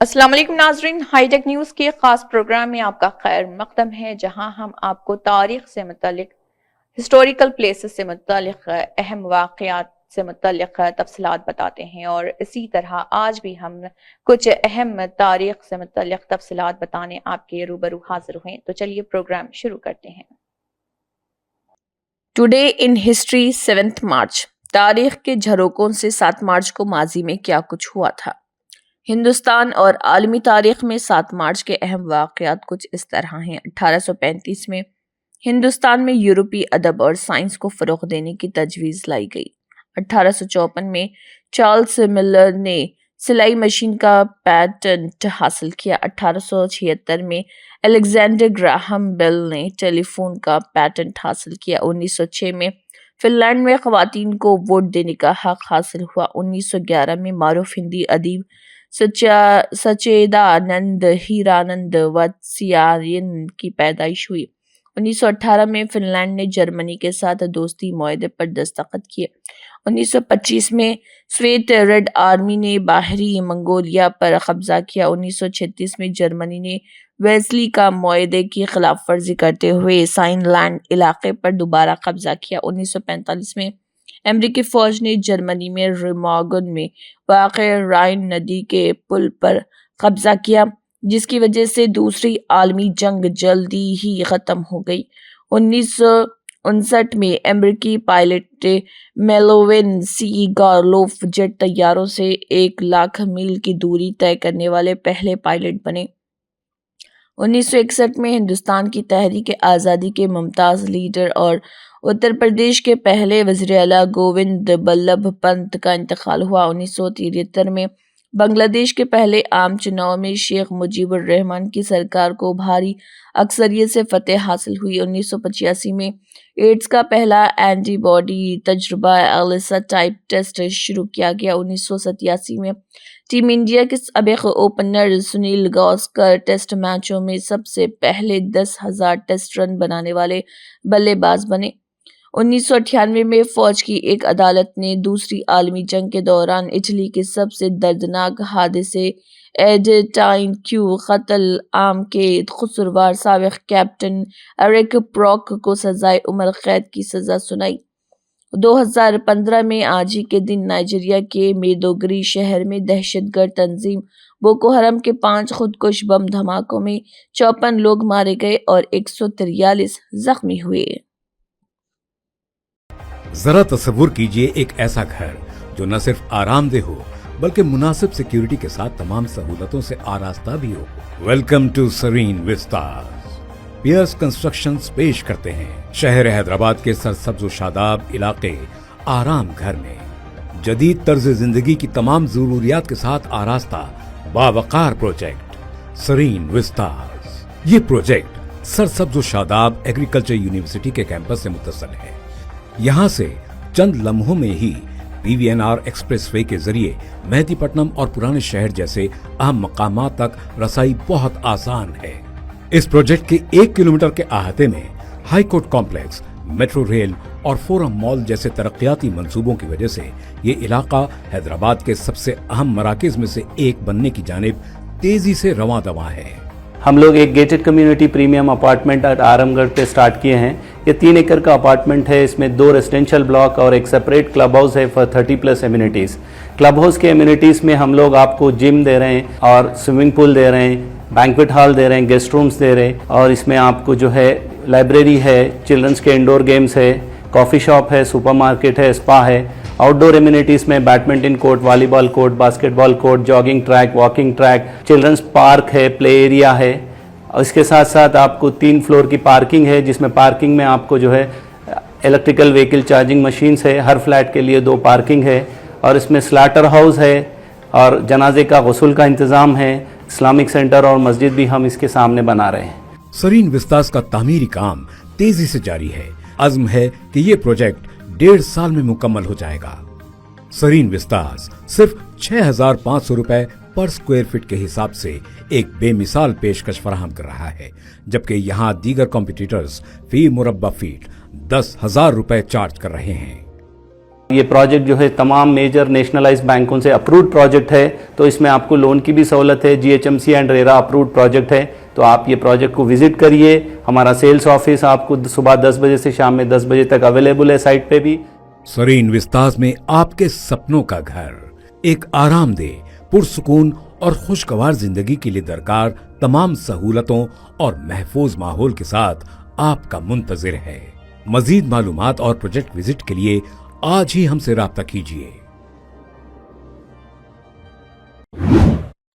अस्सलाम वालेकुम नाजरीन, हाईटेक न्यूज़ के ख़ास प्रोग्राम में आपका खैर मकदम है, जहां हम आपको तारीख से मुतालिक, हिस्टोरिकल प्लेसेस से मुतालिक, अहम वाक़यात से मुतालिक तफसीलात बताते हैं। और इसी तरह आज भी हम कुछ अहम तारीख से मुतालिक तफसीलात बताने आपके रूबरू हाजिर हुए। तो चलिए प्रोग्राम शुरू करते हैं। टुडे इन हिस्ट्री 7 मार्च। तारीख के झरोकों से 7 मार्च को माजी में क्या कुछ हुआ था। हिंदुस्तान और आलमी तारीख में 7 मार्च के अहम वाक़यात कुछ इस तरह हैं। 1835 में हिंदुस्तान में यूरोपीय अदब और साइंस को फ़रोग़ देने की तजवीज़ लाई गई। 1854 में चार्ल्स मिलर ने सिलाई मशीन का पेटेंट हासिल किया। 1876 में अलेक्जेंडर ग्राहम बेल ने टेलीफोन का पेटेंट हासिल किया। 1906 में फिनलैंड में ख़वातीन को वोट देने का हक़ हासिल हुआ। 1911 में मारूफ हिंदी अदीब सच्चिदानंद हीरानंद वत्स्यायन की पैदाइश हुई। 1918 में फिनलैंड ने जर्मनी के साथ दोस्ती मुआहदे पर दस्तखत किए। 1925 में श्वेत रेड आर्मी ने बाहरी मंगोलिया पर कब्जा किया। 1936 में जर्मनी ने वेस्ली का मुआहदे की खिलाफ वर्जी करते हुए साइनलैंड इलाके पर दोबारा कब्जा किया। 1945 में अमेरिकी फौज ने जर्मनी में रिमॉगन में वाक़े राइन नदी के पुल पर कब्जा किया, जिसकी वजह से दूसरी आलमी जंग जल्दी ही ख़त्म हो गई। 1959 में अमेरिकी पायलट मेलोविन सी गार्लोफ जेट तैयारों से 1 लाख मील की दूरी तय करने वाले पहले पायलट बने। 1961 में हिंदुस्तान की तहरीक आज़ादी के मुमताज़ लीडर और उत्तर प्रदेश के पहले वज़ीर-ए-आला गोविंद बल्लभ पंत का इंतकाल हुआ। 1973 में बांग्लादेश के पहले आम चुनाव में शेख मुजीबुर रहमान की सरकार को भारी अक्सरियत से फतह हासिल हुई। 1985 में एड्स का पहला एंटीबॉडी तजुर्बा एलिसा टाइप टेस्ट शुरू किया गया। 1987 में टीम इंडिया के साबिक़ ओपनर सुनील गावस्कर टेस्ट मैचों में सबसे पहले 10,000 टेस्ट रन बनाने वाले बल्लेबाज बने। 1998 में फौज की एक अदालत ने दूसरी आलमी जंग के दौरान इटली के सबसे दर्दनाक हादसे एडेटाइन क्यू कत्ल आम के कसूरवार साबिक़ कैप्टन एरिक प्रॉक को सजाए उम्र कैद की सज़ा सुनाई। 2015 में आज ही के दिन नाइजीरिया के मेदोगरी शहर में दहशतगर्द तंजीम बोको हरम के 5 खुदकुश बम धमाकों में 54 लोग मारे गए और 143 जख्मी हुए। जरा तसव्वुर कीजिए एक ऐसा घर जो न सिर्फ आरामदेह हो बल्कि मुनासिब सिक्योरिटी के साथ तमाम सहूलतों से आरास्ता भी हो। Welcome to Serene Vistas. Pierce Constructions पेश करते हैं शहर हैदराबाद के सरसब्ज शादाब इलाके आराम घर में जदीद तर्ज जिंदगी की तमाम जरूरियात के साथ आरास्ता बावकार प्रोजेक्ट सरीन विस्टास। ये प्रोजेक्ट सरसब्ज शादाब एग्रीकल्चर यूनिवर्सिटी के कैंपस से मुत्तसिल है। यहाँ से चंद लम्हों में ही PVNR एक्सप्रेसवे के जरिए मेहदीपट्टनम और पुराने शहर जैसे अहम मकामात तक रसाई बहुत आसान है। इस प्रोजेक्ट के 1 किलोमीटर के अहाते में high court complex, metro rail और फोरम मॉल जैसे तरक्याती मंसूबों की वजह से ये इलाका हैदराबाद के सबसे अहम मराकज में से एक बनने की जानिब तेजी से रवां दवा है। हम लोग एक gated community premium apartment Aramghar पे स्टार्ट किए हैं। ये 3 एकड़ का अपार्टमेंट है। इसमें 2 रेजिडेंशियल ब्लॉक और एक सेपरेट क्लब हाउस है फॉर 30+ एम्यूनिटीज़। क्लब हाउस के एम्यूनिटीज़ में हम लोग आपको जिम दे रहे हैं और स्विमिंग पूल दे रहे हैं, बैंक्वेट हॉल दे रहे हैं, गेस्ट रूम्स दे रहे हैं और इसमें आपको जो है लाइब्रेरी है, चिल्ड्रंस के इंडोर गेम्स है, कॉफ़ी शॉप है, सुपरमार्केट है, स्पा है। आउटडोर एम्यूनिटीज़ में badminton court, volleyball court, basketball court, jogging track, walking track, children's park है, प्ले एरिया है। और इसके साथ साथ आपको 3 फ्लोर की पार्किंग है, जिसमें पार्किंग में आपको जो है इलेक्ट्रिकल व्हीकल चार्जिंग मशीन्स है। हर फ्लैट के लिए 2 पार्किंग है और इसमें स्लाटर हाउस है और जनाजे का गुस्ल का इंतज़ाम है। इस्लामिक सेंटर और मस्जिद भी हम इसके सामने बना रहे हैं। सरीन विस्तास का तामीरी काम तेजी से जारी है। अज़्म है कि ये प्रोजेक्ट 1.5 साल में मुकम्मल हो जाएगा। सरीन विस्तास सिर्फ 6,500 रुपए पर स्क्वायर फीट के हिसाब से एक बेमिसाल पेशकश फराहम कर रहा है, जबकि यहाँ दीगर कॉम्पिटिटर्स फी मुरब्बा फीट 10,000 रुपए चार्ज कर रहे हैं। یہ پروجیکٹ جو ہے تمام میجر نیشنلائز بینکوں سے اپروڈ پروجیکٹ ہے، تو اس میں آپ کو لون کی بھی سہولت ہے، GHMC and RERA approved project ہے، تو آپ یہ پروجیکٹ کو وزٹ کریے۔ ہمارا سیلز آفس آپ کو صبح 10 بجے سے شام میں 10 بجے تک اویلیبل ہے سائٹ پہ بھی۔ سرین وستاز میں آپ کے سپنوں کا گھر ایک آرام دہ، پرسکون اور خوشگوار زندگی کے لیے درکار تمام سہولتوں اور محفوظ ماحول کے ساتھ آپ کا منتظر ہے۔ مزید معلومات اور پروجیکٹ وزٹ کے لیے آج ہی ہم سے رابطہ کیجیے۔